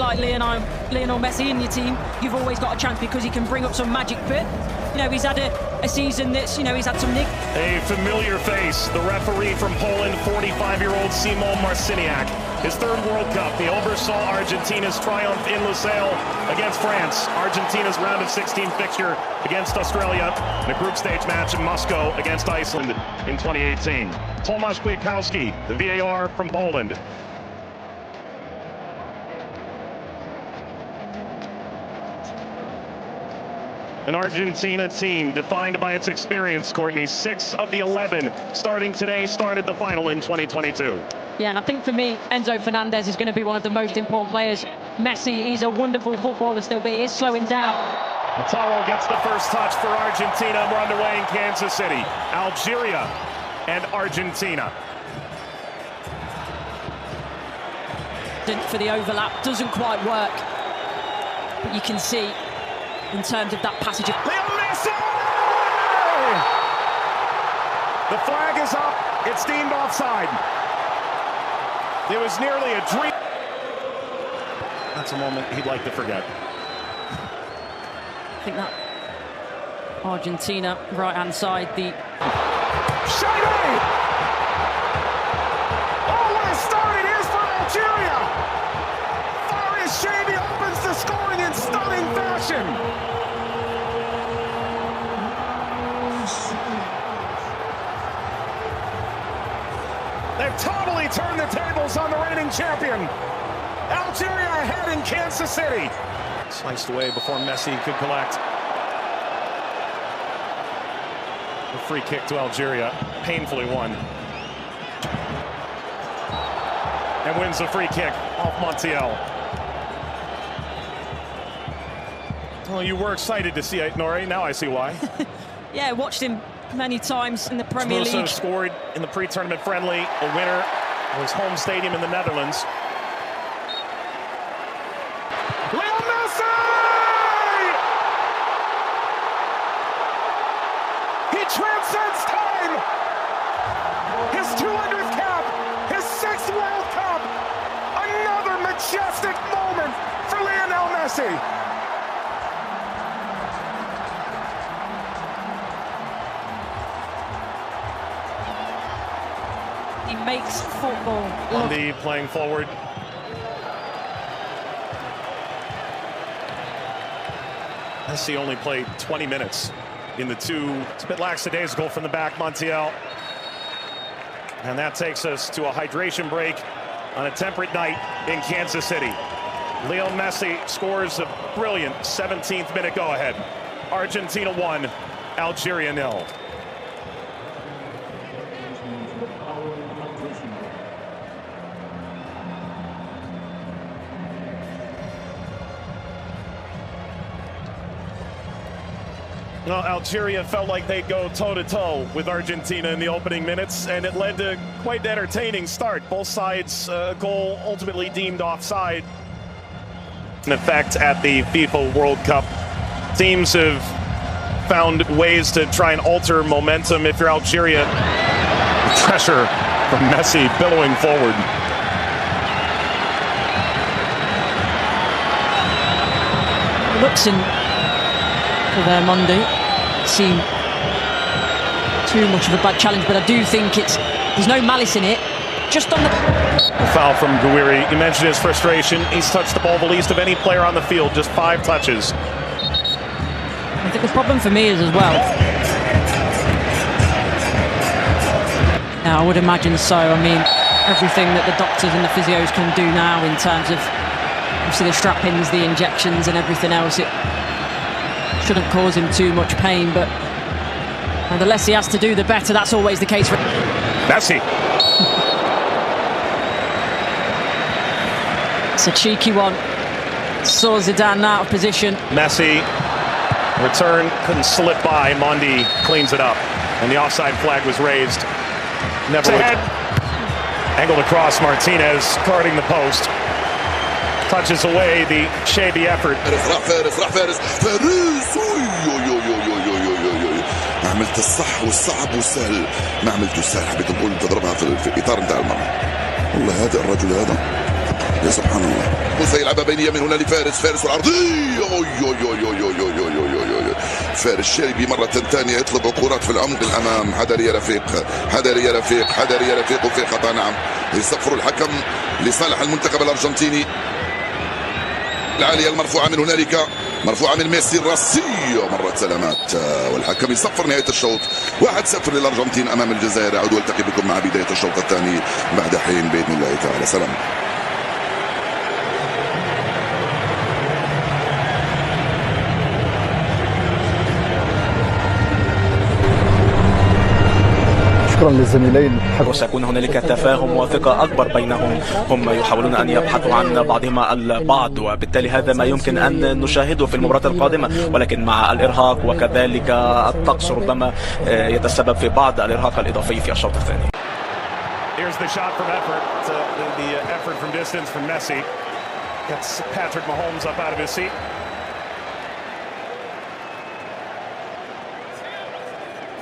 like Lionel Messi in your team, you've always got a chance because he can bring up some magic. But you know, he's had a season that's, you know, he's had some nick. A familiar face, the referee from Poland, 45-year-old Simon Marciniak. His third World Cup, he oversaw Argentina's triumph in Lusail against France. Argentina's round of 16 fixture against Australia in a group stage match in Moscow against Iceland in 2018. Tomasz Kwiatkowski, the VAR from Poland. An Argentina team defined by its experience, Courtney. 6 of the 11 starting today started the final in 2022. Yeah, and I think for me, Enzo Fernandez is going to be one of the most important players. Messi, he's a wonderful footballer still, but he is slowing down. Lautaro gets the first touch for Argentina. We're underway in Kansas City. Algeria and Argentina. For the overlap, doesn't quite work. But you can see, in terms of that passage of... Lionel Messi! The flag is up. It's deemed offside. It was nearly a dream. That's a moment he'd like to forget. I think that Argentina, right-hand side, the... Shady! Oh, what a start it is for Algeria! Faris Shady opens the scoring in stunning fashion. They've totally turned the tables on the reigning champion. Algeria ahead in Kansas City. Sliced away before Messi could collect. A free kick to Algeria, painfully won. And wins the free kick off Montiel. Well, you were excited to see it, Nori. Now I see why. Yeah, watched him many times in the Premier League. Also scored in the pre-tournament friendly, a winner of his home stadium in the Netherlands. Lionel Messi! He transcends time! His 200th cap, his 6th World Cup! Another majestic moment for Lionel Messi! He makes football. Lundy playing forward. Messi only played 20 minutes in the two. It's a bit lackadaisical from the back, Montiel. And that takes us to a hydration break on a temperate night in Kansas City. Lionel Messi scores a brilliant 17th minute go-ahead. Argentina 1, Algeria 0. Well, Algeria felt like they'd go toe-to-toe with Argentina in the opening minutes, and it led to quite an entertaining start. Both sides, goal ultimately deemed offside. In effect, at the FIFA World Cup, teams have found ways to try and alter momentum. If you're Algeria, pressure from Messi billowing forward. Looks in for their Monday. Seem too much of a bad challenge, but I do think there's no malice in it. Just on the foul from Guiri. You mentioned his frustration. He's touched the ball the least of any player on the field, just 5 touches. I think the problem for me is as well. Yeah, I would imagine so. I mean, everything that the doctors and the physios can do now in terms of obviously the strap-ins, the injections, and everything else, it shouldn't cause him too much pain, but the less he has to do, the better. That's always the case for Messi. It's a cheeky one. Saw Zidane out of position. Messi, return, couldn't slip by. Mondi cleans it up, and the offside flag was raised. Never angled across. Martinez guarding the post. Touches away the Shaby effort. ما عملت الصح والصعب والسهل، ما عملته السهل، حبيت نقول تضربها في الاطار نتاع الملعب. والله هذا الرجل هذا يا سبحان الله. وسيلعبها بينية من هنا لفارس، فارس والعرضية. فارس شيبي مرة ثانية يطلب كرات في العمق الأمام. حذر يا رفيق، حذر يا رفيق، حذر يا رفيق. وفي خطأ نعم، يصفر الحكم لصالح المنتخب الأرجنتيني. العالية المرفوعة من هنالك، مرفوعة من ميسي، الراسية مرة سلامات، والحكم يصفر نهاية الشوط. 1-0 للأرجنتين أمام الجزائر. أعود والتقي بكم مع بداية الشوط الثاني بعد حين بإذن الله تعالى. سلام. شكرا للزميلين. وسيكون هنالك تفاهم وثقة أكبر بينهم. هم يحاولون أن يبحثوا عن بعضهما البعض، وبالتالي هذا ما يمكن أن نشاهده في المباراة القادمة. ولكن مع الإرهاق وكذلك الطقس ربما يتسبب في بعض الإرهاق الإضافي في الشوط الثاني. Here's the shot from effort. The effort from distance from Messi. Gets Patrick Mahomes up out of his seat.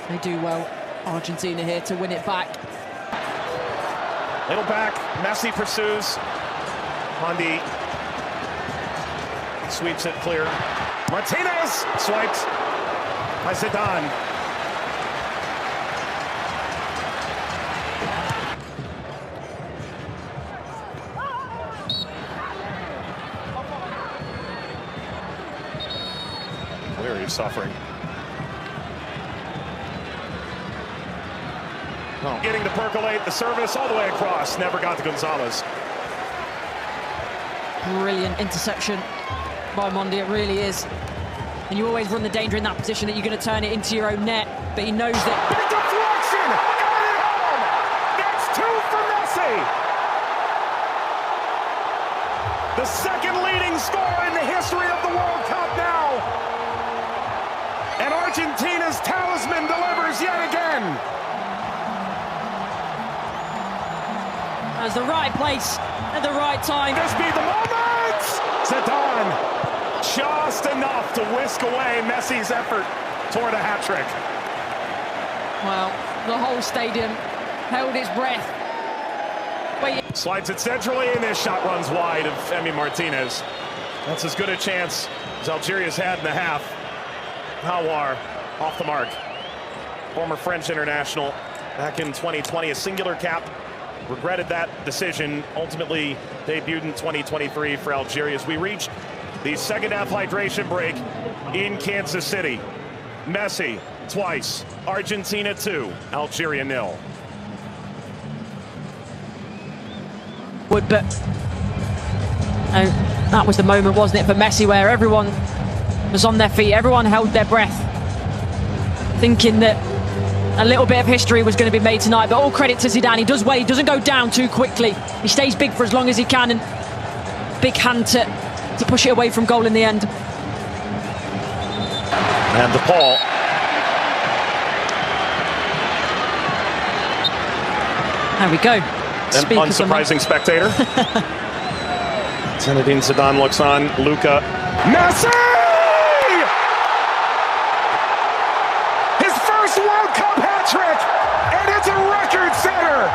They do well, Argentina here, to win it back. Little back, Messi pursues. Hondi sweeps it clear. Martinez swipes by Zidane. Clear, he's suffering. Getting to percolate the service all the way across. Never got to Gonzalez. Brilliant interception by Mondi, it really is. And you always run the danger in that position that you're going to turn it into your own net. But he knows that. Big deflection! Got it home! That's 2 for Messi! The second leading scorer in the history of the World Cup now. And Argentina's talisman delivers yet again. As the right place at the right time. This be the moment! Zidane just enough to whisk away Messi's effort toward a hat-trick. Well, the whole stadium held its breath. Slides it centrally, and this shot runs wide of Emi Martinez. That's as good a chance as Algeria's had in the half. Hawar off the mark. Former French international back in 2020, a singular cap. Regretted that decision, ultimately debuted in 2023 for Algeria as we reached the second half hydration break in Kansas City. Messi twice, Argentina 2, Algeria 0. But that was the moment, wasn't it, for Messi, where everyone was on their feet, everyone held their breath, thinking that a little bit of history was going to be made tonight. But all credit to Zidane. He does well. He doesn't go down too quickly. He stays big for as long as he can, and big hand to push it away from goal in the end. And to Paul. There we go. An unsurprising spectator. Zinedine Zidane looks on. Luka. Messi! World Cup hat-trick, and it's a record setter.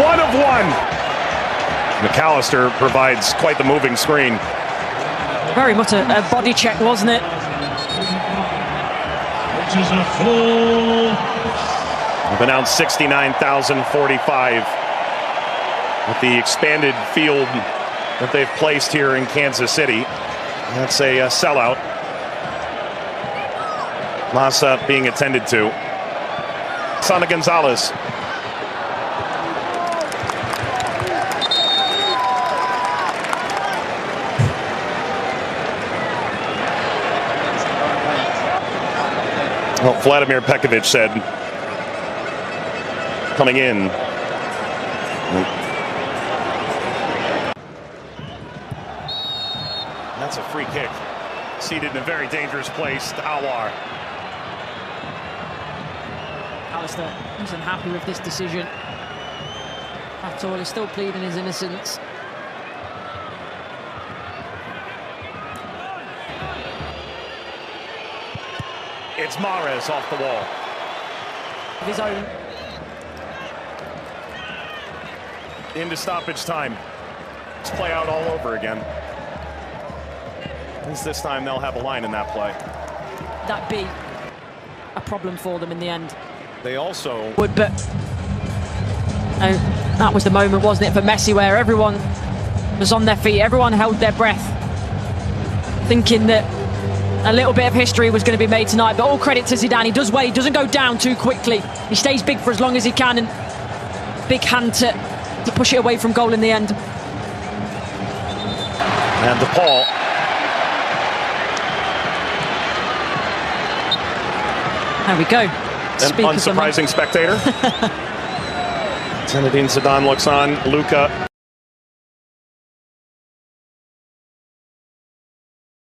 One of one. McAllister provides quite the moving screen. Very much a body check, wasn't it? Which is a full. We've announced 69,045 with the expanded field that they've placed here in Kansas City. That's a sellout. Massa being attended to. Sana Gonzalez. Well, Vladimir Pekovic said, coming in. That's a free kick. Seated in a very dangerous place to Hawar. Alistair isn't happy with this decision at all. He's still pleading his innocence. It's Mahrez off the wall. Of his own. Into stoppage time. Let's play out all over again. At least this time they'll have a line in that play. That'd be a problem for them in the end. They also Would, but that was the moment, wasn't it, for Messi, where everyone was on their feet, everyone held their breath, thinking that a little bit of history was going to be made tonight. But all credit to Zidane. He does well. He doesn't go down too quickly. He stays big for as long as he can, and big hand to push it away from goal in the end. and DePaul. There we go. An unsurprising spectator. Zinedine Zidane looks on. Luka